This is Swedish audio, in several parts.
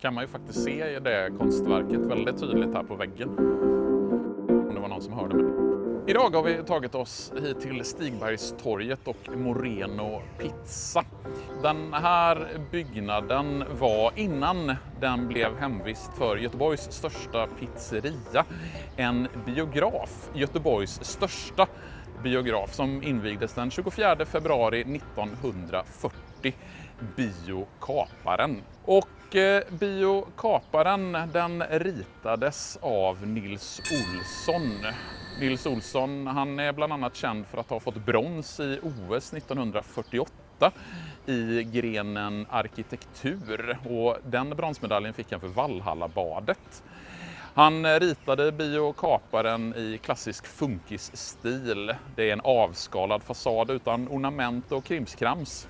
kan man ju faktiskt se det konstverket väldigt tydligt här på väggen. Om det var någon som hörde mig. Idag har vi tagit oss hit till Stigbergstorget och Moreno Pizza. Den här byggnaden var, innan den blev hemvist för Göteborgs största pizzeria, en biograf. Göteborgs största biograf som invigdes den 24 februari 1940, Bio Kaparen. Och Bio Kaparen, den ritades av Nils Olsson. Nils Olsson, han är bland annat känd för att ha fått brons i OS 1948 i grenen arkitektur, och den bronsmedaljen fick han för Valhallabadet. Han ritade Bio Kaparen i klassisk funkisstil. Det är en avskalad fasad utan ornament och krimskrams.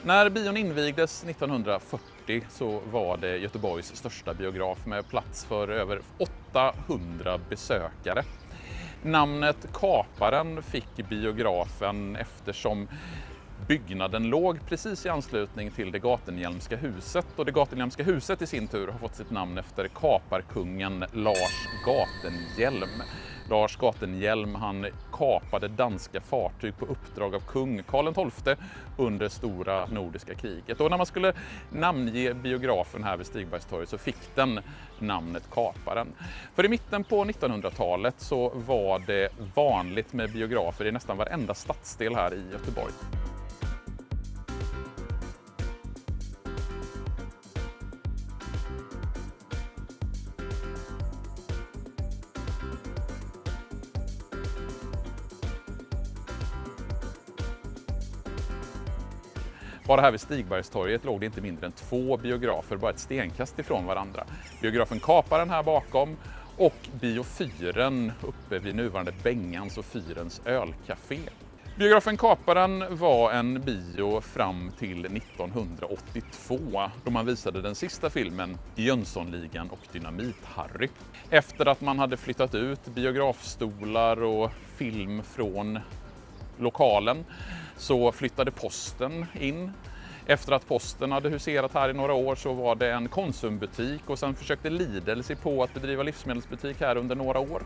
När bion invigdes 1940 så var det Göteborgs största biograf med plats för över 800 besökare. Namnet Kaparen fick biografen eftersom byggnaden låg precis i anslutning till det Gatenhielmska huset, och det Gatenhielmska huset i sin tur har fått sitt namn efter kaparkungen Lars Gatenhielm. Lars Gatenhielm, han kapade danska fartyg på uppdrag av kung Karl XII under stora nordiska kriget. Och när man skulle namnge biografen här vid Stigbergstorget så fick den namnet Kaparen. För i mitten på 1900-talet så var det vanligt med biografer i nästan varenda stadsdel här i Göteborg. Bara här vid Stigbergstorget låg det inte mindre än 2 biografer bara ett stenkast ifrån varandra. Biografen Kaparen här bakom och Biofyren uppe vid nuvarande Bengans och Fyrens ölcafé. Biografen Kaparen var en bio fram till 1982 då man visade den sista filmen Jönssonligan och Dynamit-Harry. Efter att man hade flyttat ut biografstolar och film från lokalen så flyttade Posten in. Efter att Posten hade huserat här i några år så var det en Konsumbutik, och sen försökte Lidl sig på att bedriva livsmedelsbutik här under några år.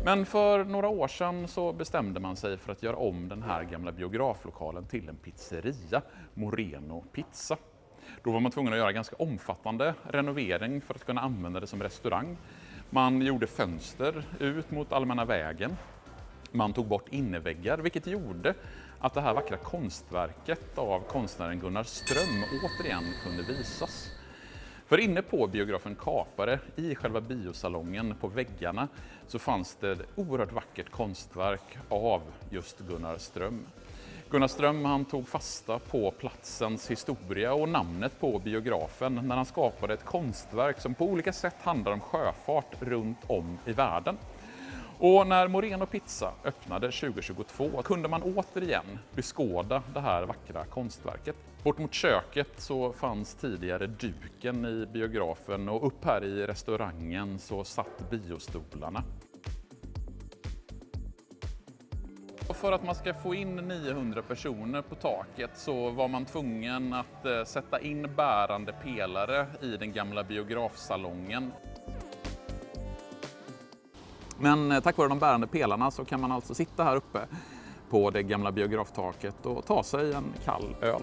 Men för några år sedan så bestämde man sig för att göra om den här gamla biograflokalen till en pizzeria, Moreno Pizza. Då var man tvungen att göra ganska omfattande renovering för att kunna använda det som restaurang. Man gjorde fönster ut mot Allmänna vägen. Man tog bort inneväggar, vilket gjorde att det här vackra konstverket av konstnären Gunnar Ström återigen kunde visas. För inne på biografen Kapare, i själva biosalongen på väggarna, så fanns det ett oerhört vackert konstverk av just Gunnar Ström. Gunnar Ström, han tog fasta på platsens historia och namnet på biografen när han skapade ett konstverk som på olika sätt handlar om sjöfart runt om i världen. Och när Moreno Pizza öppnade 2022 kunde man återigen beskåda det här vackra konstverket. Bort mot köket så fanns tidigare duken i biografen, och upp här i restaurangen så satt biostolarna. Och för att man ska få in 900 personer på taket så var man tvungen att sätta in bärande pelare i den gamla biografsalongen. Men tack vare de bärande pelarna så kan man alltså sitta här uppe på det gamla biograftaket och ta sig en kall öl.